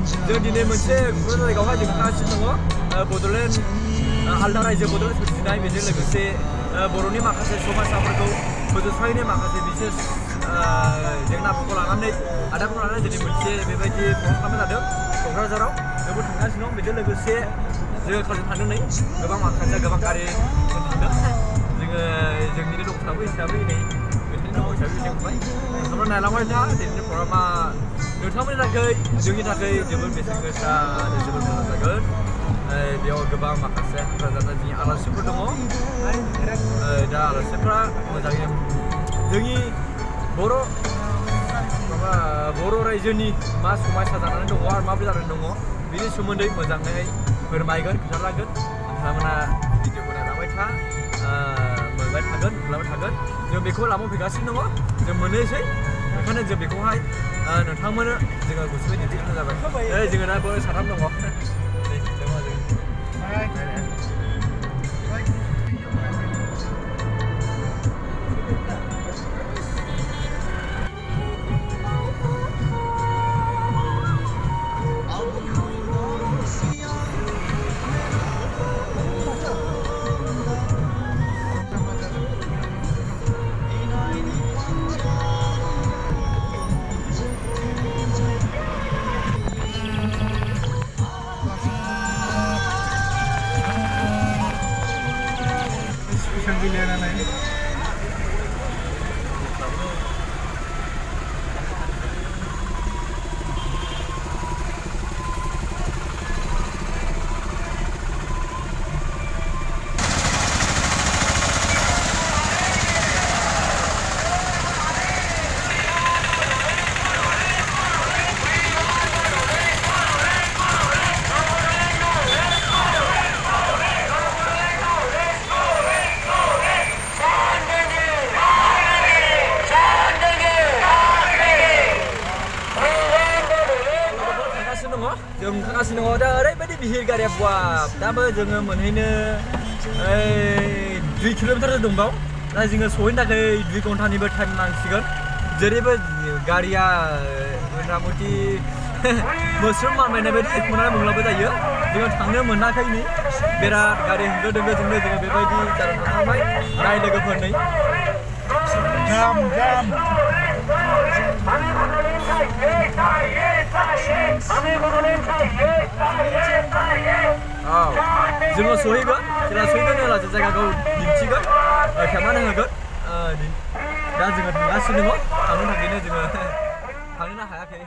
जों दिनै मोनसे गुबुन जायगायावहाय जों थांगासिनो दङ बड'लेण्ड आलदा रायजो बड'लेण्ड सोरजिनाय बेजों लोगोसे बर'नि माखासे समाजाफोरखौ फोजोबस्रांनायनि माखासे बिसेस जेंनाफोरखौ लानानै आयदाखौ लानानै दिनै मोनसे बेबायदि प्रग्राम खालामनाय जादों क'क्राझाराव जोंबो थांगासिनो दं बेजों लोगोसे जोङो खालि थांदों नै गोबां माखासे गोबां गारि थांदों जोङो जोंनिनो दंखाबो हिसाबै नै बेखायनो दङ हिसाबै जों फैबाय नोंथांमोना नायलांबाय था दिनैनि प्रग्रामा नोंथांमोननि थाखाय जोंनि थाखाय जोबोद बेसेन गोसा आरो जोबोद मोजां जागोन बेयाव गोबां माखासे क'क्राझारनि जोंनि आलासिफोर दङ दा आलासिफ्रा मोजाङै जोंनि बर' रायजोनि मा समायसा जानानै दङ आरो माबोरै जानानै दङ बेनि सोमोन्दै मोजाङै फोरमायगोन खोन्थालांगोन नोंथांमोना भिडिअखौ नायलांबाय था मोनबाय थागोन नुलांबाय थागोन जों बेखौ लाबोफैगासिनो दङ जों मोननोसै बेखायनो जों बेखौहाय नोंथांमोननो जोङो गुसुङै दिन्थिग्रोनाय जाबाय जोङो दा बेयाव साथाम दङ जों थांगासिनो दङ दा ओरैबायदि बिहिर गारिया बाब दाबो जोङो मोनहैनो 2 किल'मिटारसो दंबावो दा जोङो सहैनो थाखाय 2 घन्टानिबो टाइम नांसिगोन जेरैबो गारिया मथा मथि मोस्रोम मानबायनाय बायदि एखमब्ला बुंब्लाबो जायो जोङो थांनो मोनाखै नै बिराद गारि होंगो दोंगोजोंनो जोङो बेबायदि जानानै थांबाय नाय लोगोफोर नै जाम जोङो सहैगोन जेब्ला सहैगोन अब्ला जों जायगाखौ दिन्थिगोन खेबनानै होगोन दा जोङो थांगासिनो दङ थांनो थाखायनो जोङो थांनो हायाखै